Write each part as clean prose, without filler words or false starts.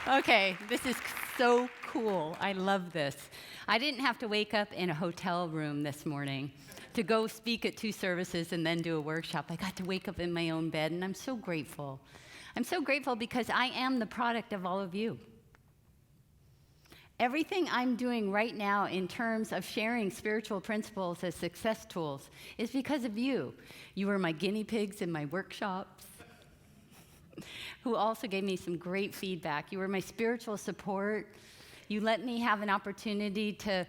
Okay, this is so cool. I love this. I didn't have to wake up in a hotel room this morning to go speak at 2 services and then do a workshop. I got to wake up in my own bed, and I'm so grateful. I'm so grateful because I am the product of all of you. Everything I'm doing right now in terms of sharing spiritual principles as success tools is because of you. You were my guinea pigs in my workshops, who also gave me some great feedback. You were my spiritual support. You let me have an opportunity to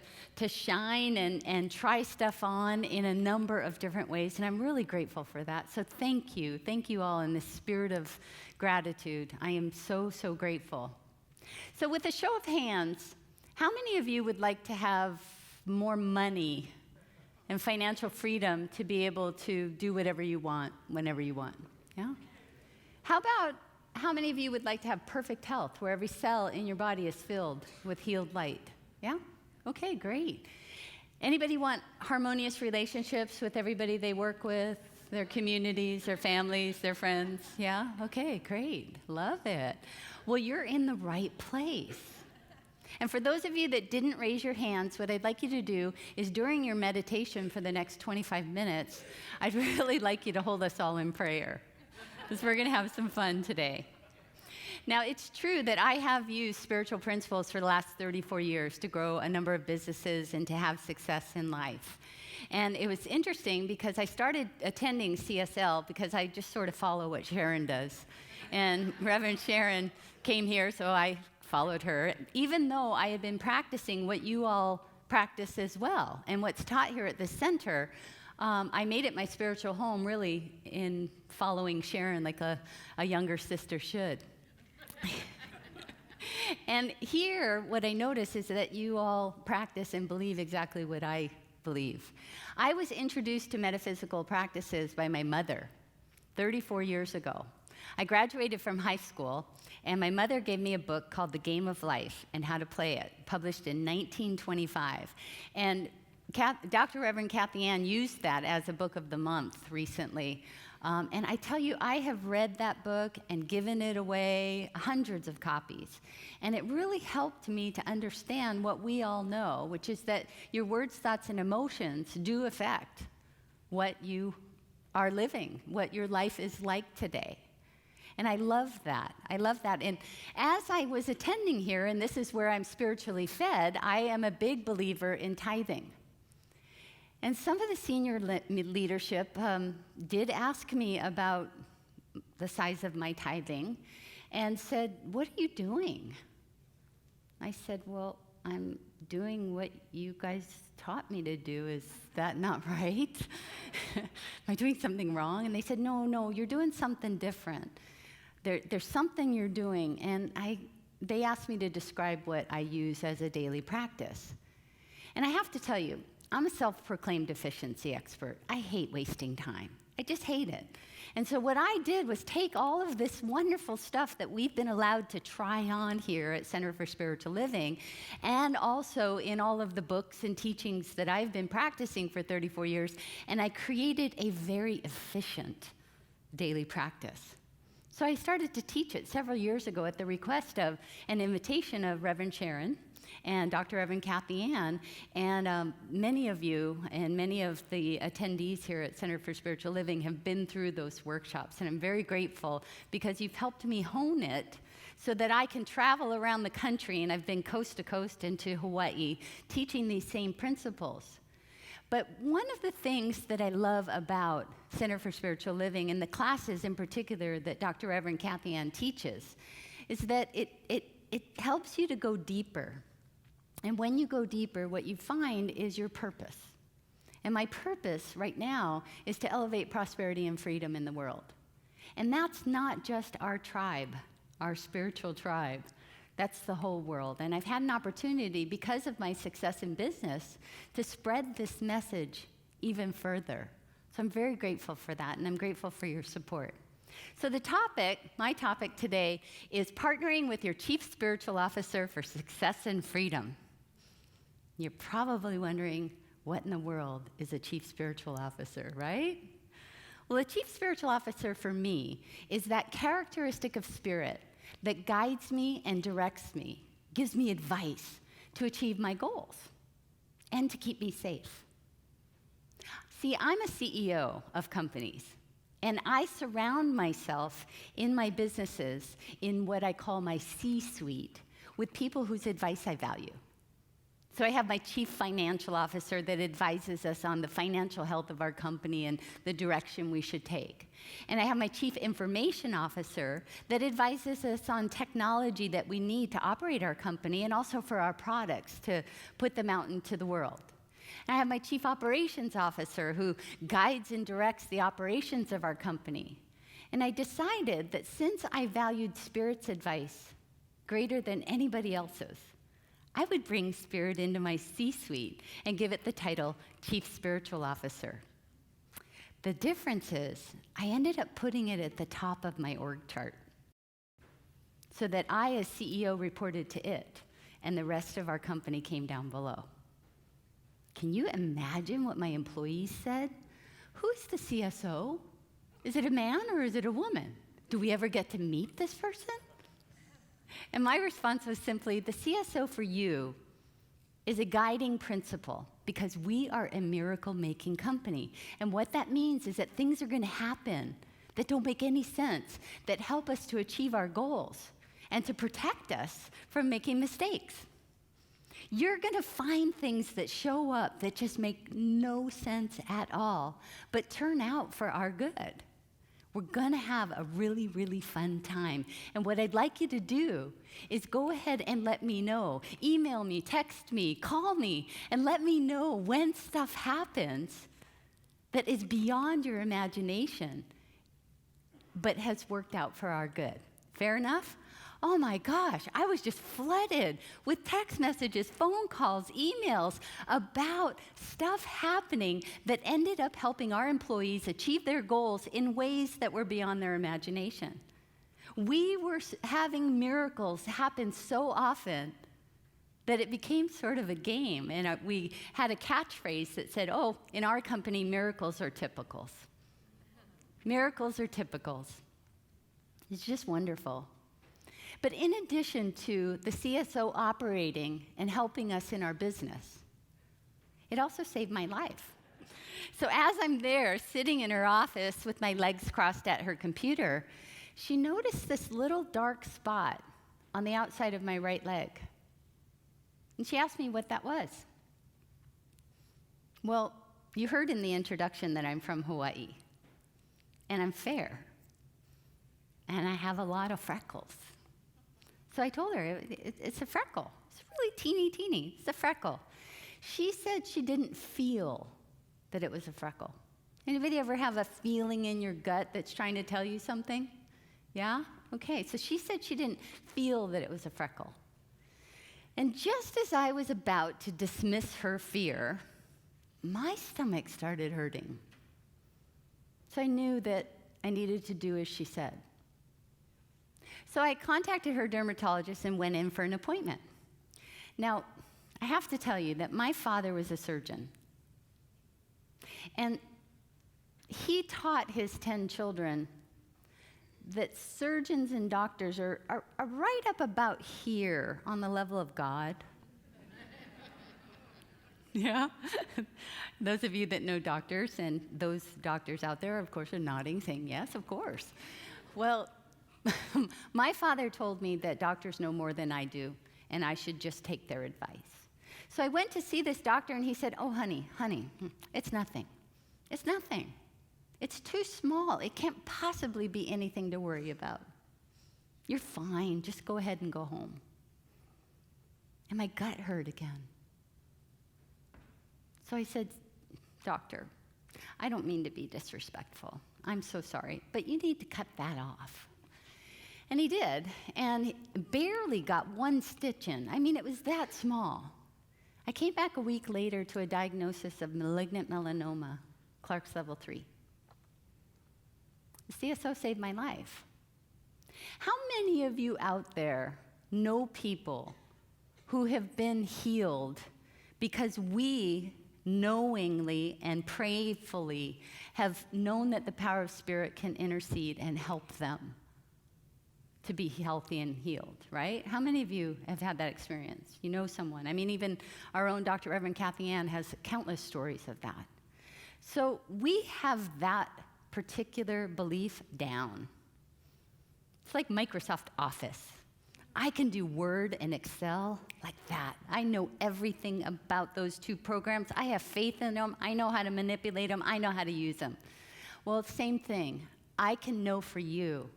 shine and try stuff on in a number of different ways, and I'm really grateful for that. So thank you. Thank you all in the spirit of gratitude. I am so, so grateful. So with a show of hands, how many of you would like to have more money and financial freedom to be able to do whatever you want, whenever you want? Yeah? How many of you would like to have perfect health, where every cell in your body is filled with healed light? Yeah? Okay, great. Anybody want harmonious relationships with everybody they work with, their communities, their families, their friends? Yeah? Okay, great. Love it. Well, you're in the right place. And for those of you that didn't raise your hands, what I'd like you to do is during your meditation for the next 25 minutes, I'd really like you to hold us all in prayer, because we're going to have some fun today. Now, it's true that I have used spiritual principles for the last 34 years to grow a number of businesses and to have success in life. And it was interesting because I started attending CSL because I just sort of follow what Sharon does. And Reverend Sharon came here, so I followed her, even though I had been practicing what you all practice as well. And what's taught here at the center, I made it my spiritual home, really, in following Sharon like a younger sister should. And here, what I notice is that you all practice and believe exactly what I believe. I was introduced to metaphysical practices by my mother 34 years ago. I graduated from high school, and my mother gave me a book called The Game of Life and How to Play It, published in 1925. And Dr. Reverend Kathy Ann used that as a book of the month recently. And I tell you, I have read that book and given it away hundreds of copies. And it really helped me to understand what we all know, which is that your words, thoughts, and emotions do affect what you are living, what your life is like today. And I love that. I love that. And as I was attending here, and this is where I'm spiritually fed, I am a big believer in tithing. And some of the senior leadership did ask me about the size of my tithing and said, "What are you doing?" I said, "Well, I'm doing what you guys taught me to do. Is that not right? Am I doing something wrong?" And they said, No, you're doing something different. There's something you're doing. And they asked me to describe what I use as a daily practice. And I have to tell you, I'm a self-proclaimed efficiency expert. I hate wasting time. I just hate it. And so what I did was take all of this wonderful stuff that we've been allowed to try on here at Center for Spiritual Living, and also in all of the books and teachings that I've been practicing for 34 years, and I created a very efficient daily practice. So I started to teach it several years ago at the request of an invitation of Reverend Sharon and Dr. Reverend Kathy Ann, and many of you and many of the attendees here at Center for Spiritual Living have been through those workshops, and I'm very grateful because you've helped me hone it so that I can travel around the country, and I've been coast to coast into Hawaii teaching these same principles. But one of the things that I love about Center for Spiritual Living, and the classes in particular that Dr. Reverend Kathy Ann teaches, is that it helps you to go deeper. And when you go deeper, what you find is your purpose. And my purpose right now is to elevate prosperity and freedom in the world. And that's not just our tribe, our spiritual tribe. That's the whole world. And I've had an opportunity, because of my success in business, to spread this message even further. So I'm very grateful for that, and I'm grateful for your support. So my topic today, is partnering with your chief spiritual officer for success and freedom. You're probably wondering, what in the world is a chief spiritual officer, right? Well, a chief spiritual officer for me is that characteristic of spirit that guides me and directs me, gives me advice to achieve my goals and to keep me safe. See, I'm a CEO of companies, and I surround myself in my businesses, in what I call my C-suite, with people whose advice I value. So I have my chief financial officer that advises us on the financial health of our company and the direction we should take. And I have my chief information officer that advises us on technology that we need to operate our company and also for our products to put them out into the world. And I have my chief operations officer who guides and directs the operations of our company. And I decided that since I valued Spirit's advice greater than anybody else's, I would bring Spirit into my C-suite and give it the title Chief Spiritual Officer. The difference is I ended up putting it at the top of my org chart so that I, as CEO, reported to it, and the rest of our company came down below. Can you imagine what my employees said? Who's the CSO? Is it a man or is it a woman? Do we ever get to meet this person? And my response was simply, the CSO for you is a guiding principle because we are a miracle-making company. And what that means is that things are going to happen that don't make any sense, that help us to achieve our goals and to protect us from making mistakes. You're going to find things that show up that just make no sense at all, but turn out for our good. We're going to have a really, really fun time. And what I'd like you to do is go ahead and let me know. Email me, text me, call me, and let me know when stuff happens that is beyond your imagination, but has worked out for our good. Fair enough? Oh my gosh, I was just flooded with text messages, phone calls, emails about stuff happening that ended up helping our employees achieve their goals in ways that were beyond their imagination. We were having miracles happen so often that it became sort of a game. And we had a catchphrase that said, oh, in our company, miracles are typicals. Miracles are typicals. It's just wonderful. But in addition to the CSO operating and helping us in our business, it also saved my life. So as I'm there sitting in her office with my legs crossed at her computer, she noticed this little dark spot on the outside of my right leg. And she asked me what that was. Well, you heard in the introduction that I'm from Hawaii, and I'm fair, and I have a lot of freckles. So I told her, it's a freckle. It's really teeny. It's a freckle. She said she didn't feel that it was a freckle. Anybody ever have a feeling in your gut that's trying to tell you something? Yeah? Okay, so she said she didn't feel that it was a freckle. And just as I was about to dismiss her fear, my stomach started hurting. So I knew that I needed to do as she said. So I contacted her dermatologist and went in for an appointment. Now, I have to tell you that my father was a surgeon. And he taught his 10 children that surgeons and doctors are right up about here on the level of God. Yeah? Those of you that know doctors, and those doctors out there, of course, are nodding, saying, yes, of course. Well, my father told me that doctors know more than I do, and I should just take their advice. So I went to see this doctor, and he said, oh, honey, it's nothing. It's nothing. It's too small. It can't possibly be anything to worry about. You're fine. Just go ahead and go home. And my gut hurt again. So I said, doctor, I don't mean to be disrespectful. I'm so sorry, but you need to cut that off. And he did, and barely got one stitch in. I mean, it was that small. I came back a week later to a diagnosis of malignant melanoma, Clark's level 3. The CSO saved my life. How many of you out there know people who have been healed because we knowingly and prayerfully have known that the power of Spirit can intercede and help them to be healthy and healed, right? How many of you have had that experience? You know someone. I mean, even our own Dr. Reverend Kathy Ann has countless stories of that. So we have that particular belief down. It's like Microsoft Office. I can do Word and Excel like that. I know everything about those two programs. I have faith in them. I know how to manipulate them. I know how to use them. Well, same thing. I can know for you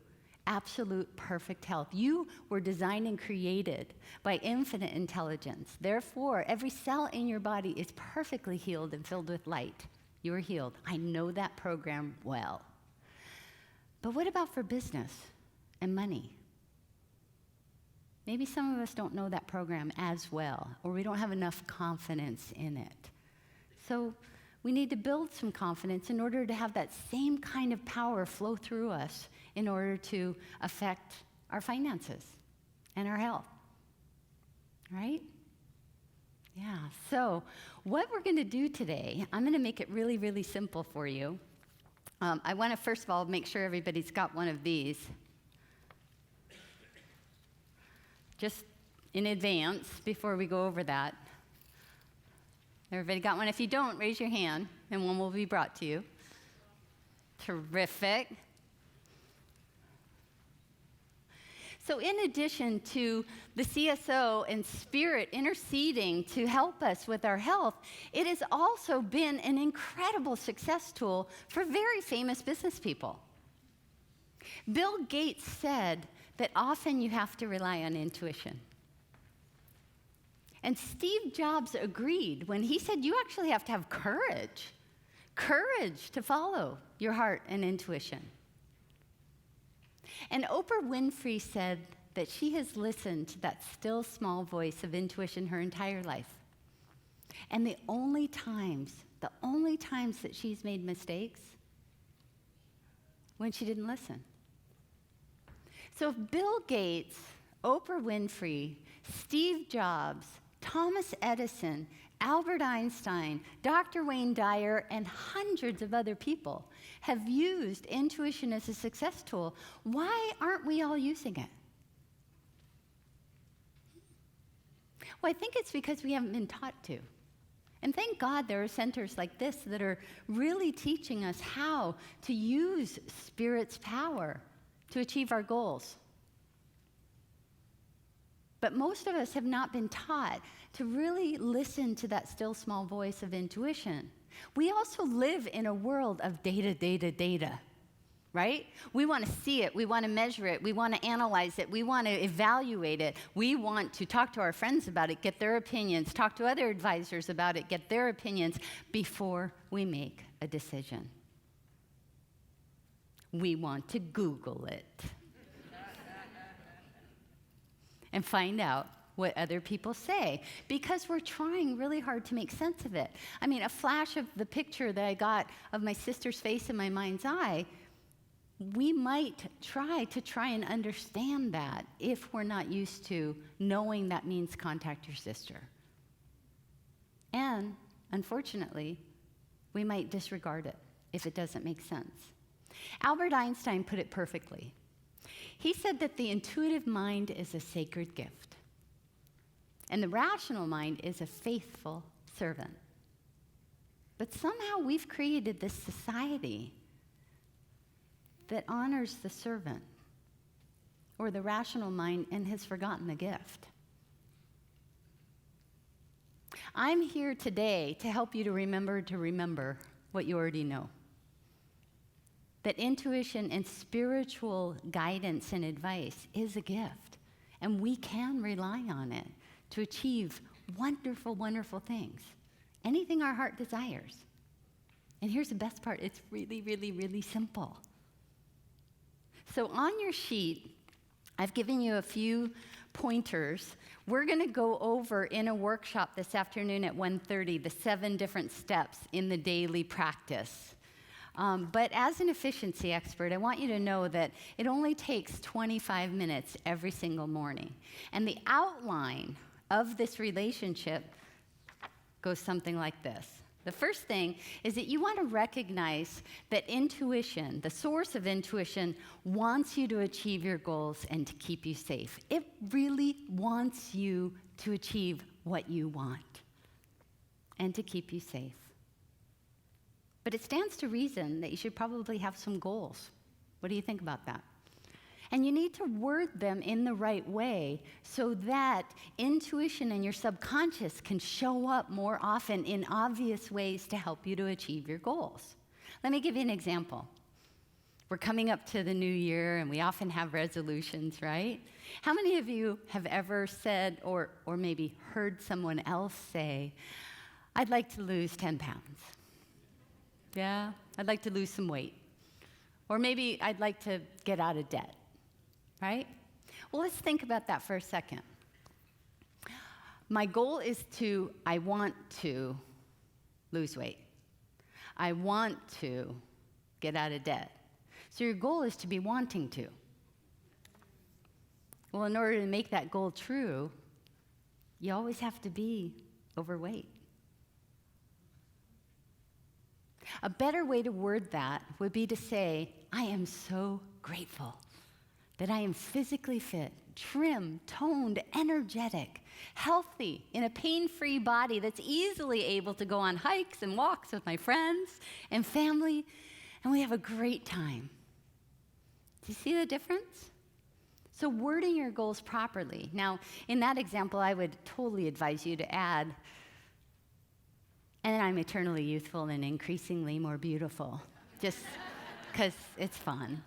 absolute perfect health. You were designed and created by infinite intelligence. Therefore, every cell in your body is perfectly healed and filled with light. You're healed. I know that program well. But what about for business and money? Maybe some of us don't know that program as well, or we don't have enough confidence in it. So we need to build some confidence in order to have that same kind of power flow through us in order to affect our finances and our health. Right? Yeah, so what we're going to do today, I'm going to make it really, really simple for you. I want to, first of all, make sure everybody's got one of these. Just in advance, before we go over that. Everybody got one? If you don't, raise your hand, and one will be brought to you. Terrific. So in addition to the CSO and Spirit interceding to help us with our health, it has also been an incredible success tool for very famous business people. Bill Gates said that often you have to rely on intuition. And Steve Jobs agreed when he said you actually have to have courage to follow your heart and intuition. And Oprah Winfrey said that she has listened to that still small voice of intuition her entire life. And the only times that she's made mistakes, when she didn't listen. So if Bill Gates, Oprah Winfrey, Steve Jobs, Thomas Edison, Albert Einstein, Dr. Wayne Dyer, and hundreds of other people have used intuition as a success tool, why aren't we all using it? Well, I think it's because we haven't been taught to. And thank God there are centers like this that are really teaching us how to use Spirit's power to achieve our goals. But most of us have not been taught to really listen to that still small voice of intuition. We also live in a world of data, right? We want to see it, we want to measure it, we want to analyze it, we want to evaluate it, we want to talk to our friends about it, get their opinions, talk to other advisors about it, get their opinions before we make a decision. We want to Google it and find out what other people say, because we're trying really hard to make sense of it. I mean, a flash of the picture that I got of my sister's face in my mind's eye, we might try and understand that if we're not used to knowing that means contact your sister. And, unfortunately, we might disregard it if it doesn't make sense. Albert Einstein put it perfectly. He said that the intuitive mind is a sacred gift, and the rational mind is a faithful servant. But somehow we've created this society that honors the servant or the rational mind and has forgotten the gift. I'm here today to help you to remember what you already know. That intuition and spiritual guidance and advice is a gift, and we can rely on it to achieve wonderful, wonderful things. Anything our heart desires. And here's the best part, it's really, really, really simple. So on your sheet, I've given you a few pointers. We're going to go over in a workshop this afternoon at 1:30 the 7 different steps in the daily practice. But as an efficiency expert, I want you to know that it only takes 25 minutes every single morning. And the outline of this relationship goes something like this. The first thing is that you want to recognize that intuition, the source of intuition, wants you to achieve your goals and to keep you safe. It really wants you to achieve what you want and to keep you safe. But it stands to reason that you should probably have some goals. What do you think about that? And you need to word them in the right way so that intuition and your subconscious can show up more often in obvious ways to help you to achieve your goals. Let me give you an example. We're coming up to the new year, and we often have resolutions, right? How many of you have ever said or maybe heard someone else say, I'd like to lose 10 pounds? Yeah, I'd like to lose some weight. Or maybe I'd like to get out of debt, right? Well, let's think about that for a second. My goal is I want to lose weight. I want to get out of debt. So your goal is to be wanting to. Well, in order to make that goal true, you always have to be overweight. A better way to word that would be to say, I am so grateful that I am physically fit, trim, toned, energetic, healthy, in a pain-free body that's easily able to go on hikes and walks with my friends and family, and we have a great time. Do you see the difference? So wording your goals properly. Now, in that example, I would totally advise you to add, and I'm eternally youthful and increasingly more beautiful, just because it's fun.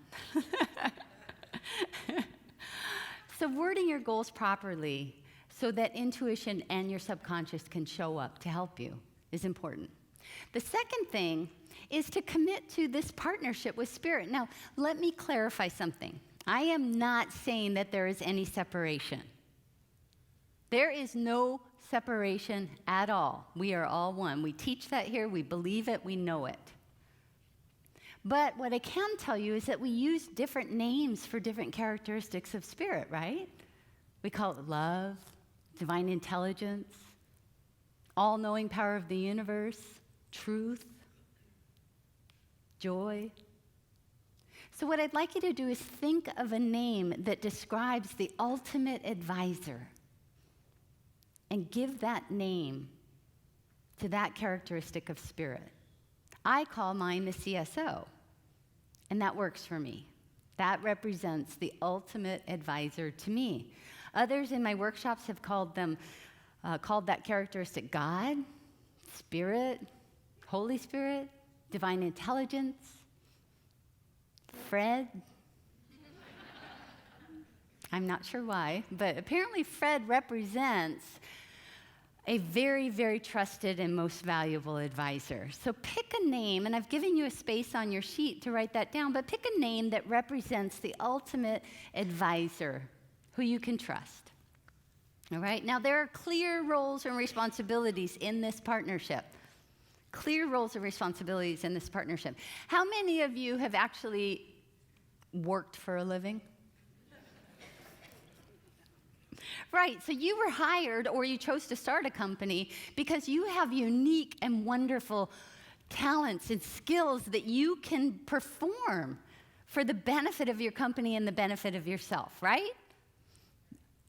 So wording your goals properly so that intuition and your subconscious can show up to help you is important. The second thing is to commit to this partnership with Spirit. Now, let me clarify something. I am not saying that there is any separation. There is no separation at all. We are all one. We teach that here. We believe it. We know it. But what I can tell you is that we use different names for different characteristics of Spirit, right? We call it love, divine intelligence, all-knowing power of the universe, truth, joy. So what I'd like you to do is think of a name that describes the ultimate advisor and give that name to that characteristic of Spirit. I call mine the CSO, and that works for me. That represents the ultimate advisor to me. Others in my workshops have called that characteristic God, Spirit, Holy Spirit, divine intelligence, Fred. I'm not sure why, but apparently Fred represents a very, very trusted and most valuable advisor. So pick a name, and I've given you a space on your sheet to write that down, but pick a name that represents the ultimate advisor who you can trust. All right? Now, there are clear roles and responsibilities in this partnership. Clear roles and responsibilities in this partnership. How many of you have actually worked for a living? Right, so you were hired or you chose to start a company because you have unique and wonderful talents and skills that you can perform for the benefit of your company and the benefit of yourself, right?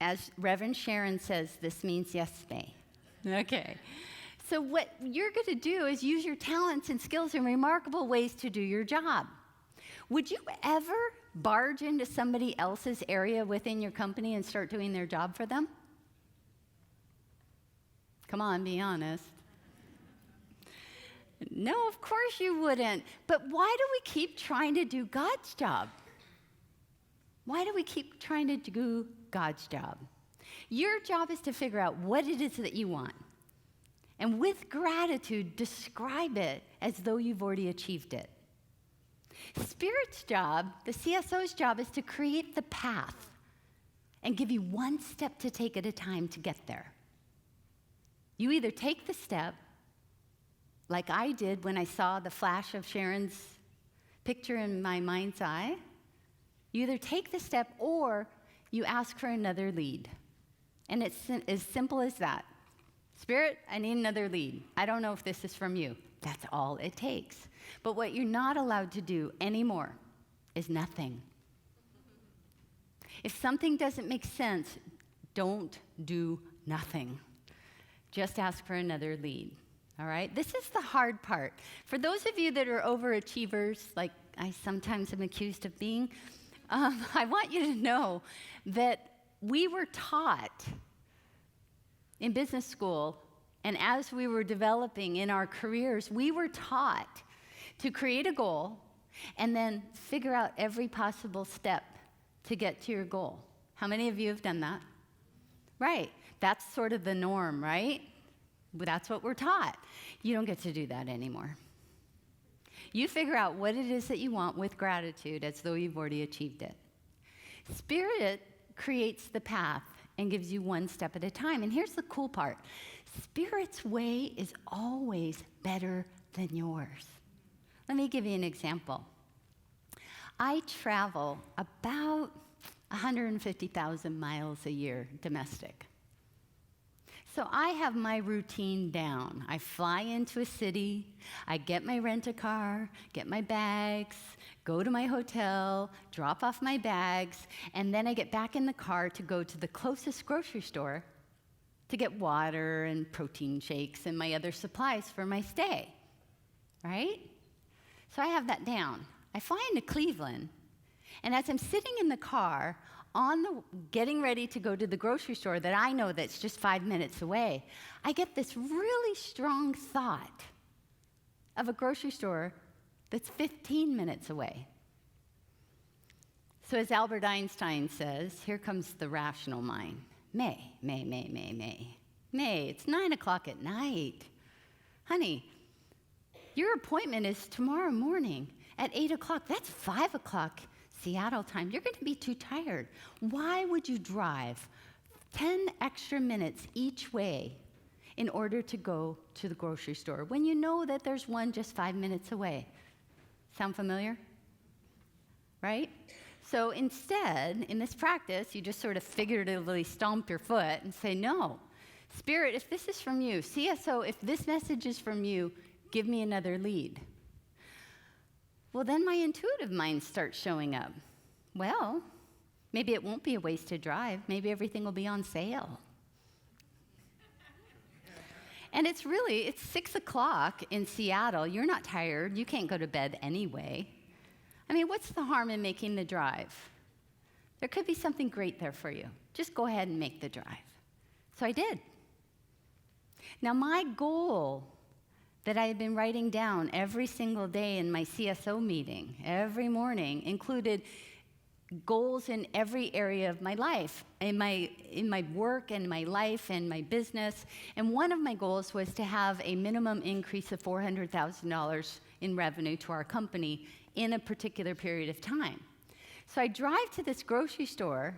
As Reverend Sharon says, this means yes, may. Okay. So what you're going to do is use your talents and skills in remarkable ways to do your job. Would you ever barge into somebody else's area within your company and start doing their job for them? Come on, be honest. No, of course you wouldn't. But why do we keep trying to do God's job? Why do we keep trying to do God's job? Your job is to figure out what it is that you want. And with gratitude, describe it as though you've already achieved it. Spirit's job, the CSO's job, is to create the path and give you one step to take at a time to get there. You either take the step, like I did when I saw the flash of Sharon's picture in my mind's eye. You either take the step or you ask for another lead. And it's as simple as that. Spirit, I need another lead. I don't know if this is from you. That's all it takes. But what you're not allowed to do anymore is nothing. If something doesn't make sense, don't do nothing. Just ask for another lead, all right? This is the hard part. For those of you that are overachievers, like I sometimes am accused of being, I want you to know that we were taught in business school, and as we were developing in our careers, we were taught to create a goal and then figure out every possible step to get to your goal. How many of you have done that? Right. That's sort of the norm, right? That's what we're taught. You don't get to do that anymore. You figure out what it is that you want with gratitude as though you've already achieved it. Spirit creates the path and gives you one step at a time. And here's the cool part. Spirit's way is always better than yours. Let me give you an example. I travel about 150,000 miles a year domestic. So I have my routine down. I fly into a city, I get my rent-a-car, get my bags, go to my hotel, drop off my bags, and then I get back in the car to go to the closest grocery store to get water and protein shakes and my other supplies for my stay, right? So I have that down. I fly into Cleveland, and as I'm sitting in the car, getting ready to go to the grocery store that I know that's just 5 minutes away, I get this really strong thought of a grocery store that's 15 minutes away. So as Albert Einstein says, here comes the rational mind. May, it's 9 o'clock at night. Honey, your appointment is tomorrow morning at 8 o'clock. That's 5 o'clock Seattle time. You're going to be too tired. Why would you drive 10 extra minutes each way in order to go to the grocery store when you know that there's one just 5 minutes away? Sound familiar? Right? So instead, in this practice, you just sort of figuratively stomp your foot and say, no, Spirit, if this is from you, CSO, if this message is from you, give me another lead. Well, then my intuitive mind starts showing up. Well, maybe it won't be a wasted drive. Maybe everything will be on sale. And it's 6 o'clock in Seattle. You're not tired. You can't go to bed anyway. I mean, what's the harm in making the drive? There could be something great there for you. Just go ahead and make the drive. So I did. Now, my goal that I had been writing down every single day in my CSO meeting, every morning, included goals in every area of my life, in my work and my life and my business. And one of my goals was to have a minimum increase of $400,000 in revenue to our company in a particular period of time. So I drive to this grocery store,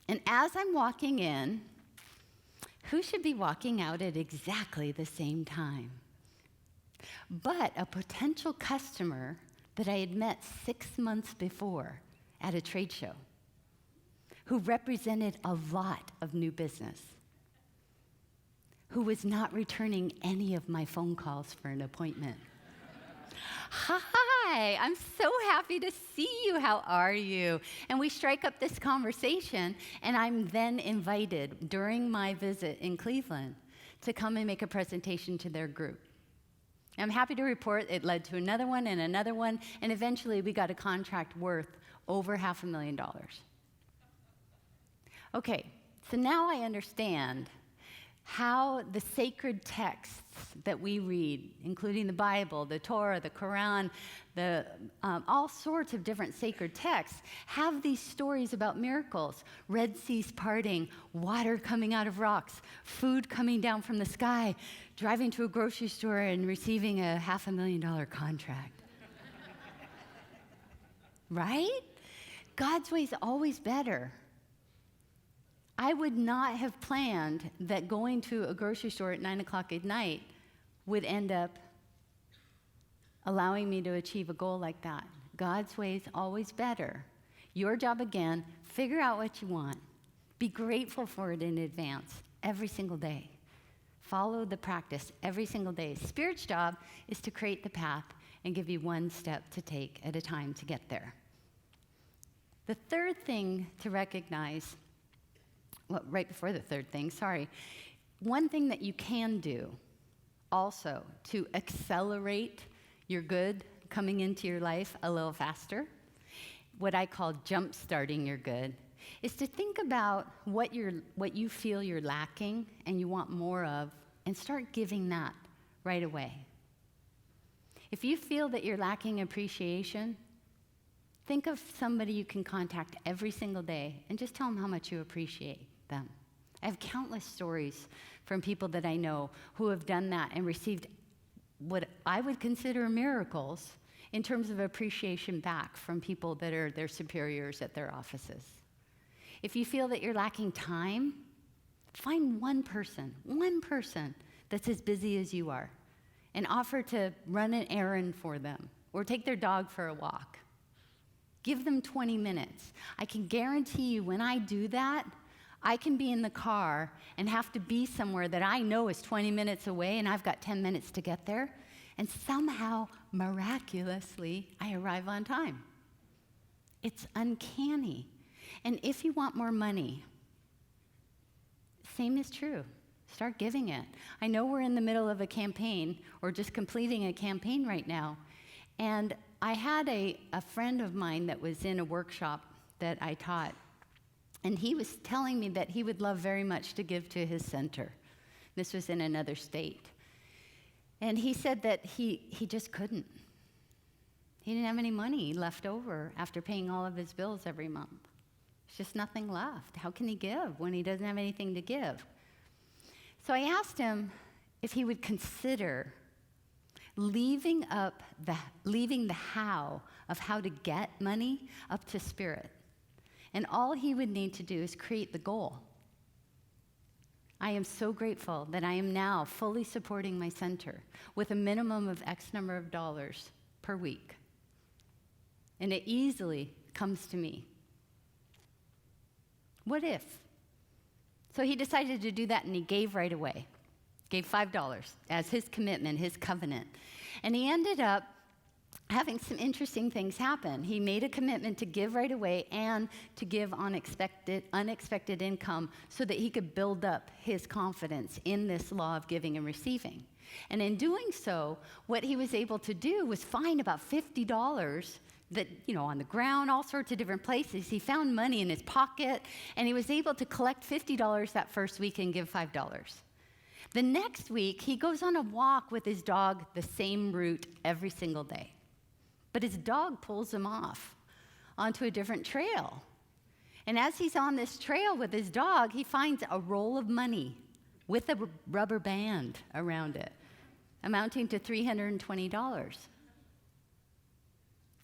and as I'm walking in, who should be walking out at exactly the same time? But a potential customer that I had met 6 months before at a trade show, who represented a lot of new business, who was not returning any of my phone calls for an appointment. Hi, I'm so happy to see you. How are you? And we strike up this conversation, and I'm then invited during my visit in Cleveland to come and make a presentation to their group. I'm happy to report it led to another one, and eventually we got a contract worth over $500,000. Okay, so now I understand how the sacred texts that we read, including the Bible, the Torah, the Quran, all sorts of different sacred texts, have these stories about miracles. Red Seas parting, water coming out of rocks, food coming down from the sky, driving to a grocery store and receiving a $500,000 contract. Right? God's way is always better. I would not have planned that going to a grocery store at 9 o'clock at night would end up allowing me to achieve a goal like that. God's way is always better. Your job, again, figure out what you want. Be grateful for it in advance every single day. Follow the practice every single day. Spirit's job is to create the path and give you one step to take at a time to get there. The third thing to recognize, well, right before the third thing, one thing that you can do also to accelerate your good coming into your life a little faster, what I call jump-starting your good, is to think about what you feel you're lacking and you want more of, and start giving that right away. If you feel that you're lacking appreciation, think of somebody you can contact every single day and just tell them how much you appreciate them. I have countless stories from people that I know who have done that and received what I would consider miracles in terms of appreciation back from people that are their superiors at their offices. If you feel that you're lacking time, find one person that's as busy as you are, and offer to run an errand for them or take their dog for a walk. Give them 20 minutes. I can guarantee you when I do that, I can be in the car and have to be somewhere that I know is 20 minutes away and I've got 10 minutes to get there, and somehow, miraculously, I arrive on time. It's uncanny. And if you want more money, same is true. Start giving it. I know we're in the middle of a campaign or just completing a campaign right now. And I had a friend of mine that was in a workshop that I taught. And he was telling me that he would love very much to give to his center. This was in another state. And he said that he just couldn't. He didn't have any money left over after paying all of his bills every month. There's just nothing left. How can he give when he doesn't have anything to give? So I asked him if he would consider leaving the how of how to get money up to Spirit. And all he would need to do is create the goal. I am so grateful that I am now fully supporting my center with a minimum of X number of dollars per week. And it easily comes to me. What if? So he decided to do that, and he gave right away. Gave $5 as his commitment, his covenant. And he ended up having some interesting things happen. He made a commitment to give right away and to give unexpected income so that he could build up his confidence in this law of giving and receiving. And in doing so, what he was able to do was find about $50 that, on the ground, all sorts of different places. He found money in his pocket, and he was able to collect $50 that first week and give $5. The next week, he goes on a walk with his dog the same route every single day. But his dog pulls him off onto a different trail. And as he's on this trail with his dog, he finds a roll of money with a rubber band around it, amounting to $320.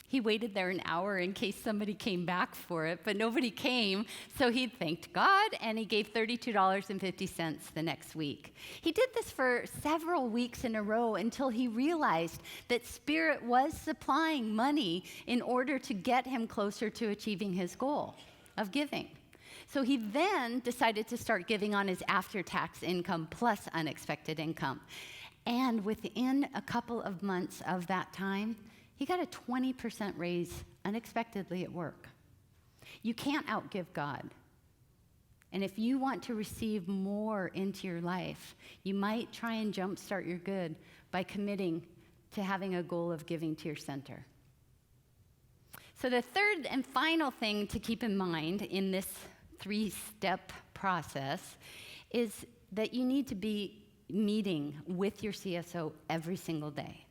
He waited there an hour in case somebody came back for it, but nobody came, so he thanked God, and he gave $32.50 the next week. He did this for several weeks in a row until he realized that Spirit was supplying money in order to get him closer to achieving his goal of giving. So he then decided to start giving on his after-tax income plus unexpected income. And within a couple of months of that time, he got a 20% raise unexpectedly at work. You can't outgive God. And if you want to receive more into your life, you might try and jumpstart your good by committing to having a goal of giving to your center. So the third and final thing to keep in mind in this 3-step process is that you need to be meeting with your CSO every single day.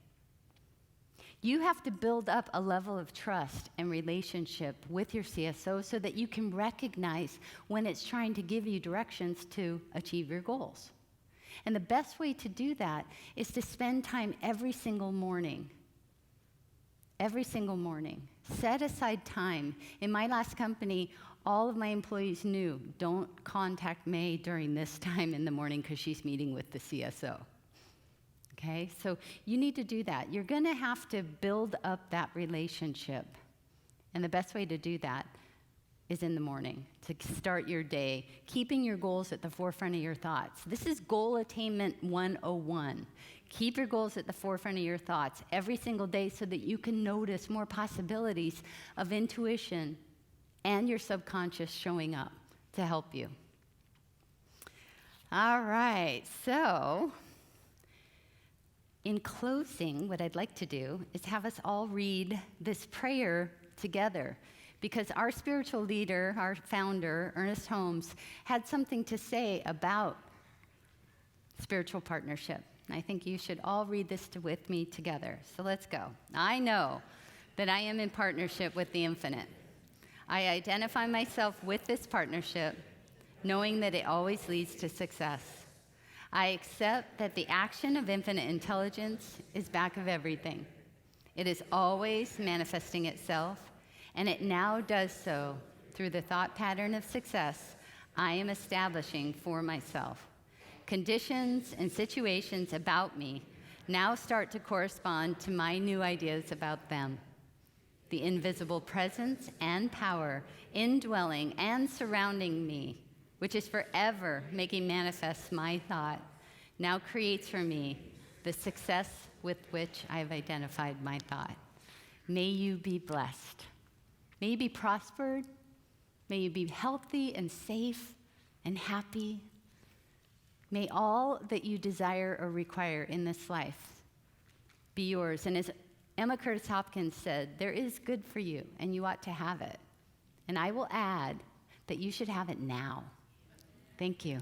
You have to build up a level of trust and relationship with your CSO so that you can recognize when it's trying to give you directions to achieve your goals. And the best way to do that is to spend time every single morning. Every single morning. Set aside time. In my last company, all of my employees knew, don't contact May during this time in the morning because she's meeting with the CSO. Okay, so you need to do that. You're going to have to build up that relationship. And the best way to do that is in the morning to start your day, keeping your goals at the forefront of your thoughts. This is Goal Attainment 101. Keep your goals at the forefront of your thoughts every single day so that you can notice more possibilities of intuition and your subconscious showing up to help you. All right, so in closing, what I'd like to do is have us all read this prayer together, because our spiritual leader, our founder, Ernest Holmes, had something to say about spiritual partnership. And I think you should all read this with me together. So let's go. I know that I am in partnership with the infinite. I identify myself with this partnership, knowing that it always leads to success. I accept that the action of infinite intelligence is back of everything. It is always manifesting itself, and it now does so through the thought pattern of success I am establishing for myself. Conditions and situations about me now start to correspond to my new ideas about them. The invisible presence and power indwelling and surrounding me, which is forever making manifest my thought, now creates for me the success with which I've identified my thought. May you be blessed. May you be prospered. May you be healthy and safe and happy. May all that you desire or require in this life be yours. And as Emma Curtis Hopkins said, there is good for you, and you ought to have it. And I will add that you should have it now. Thank you.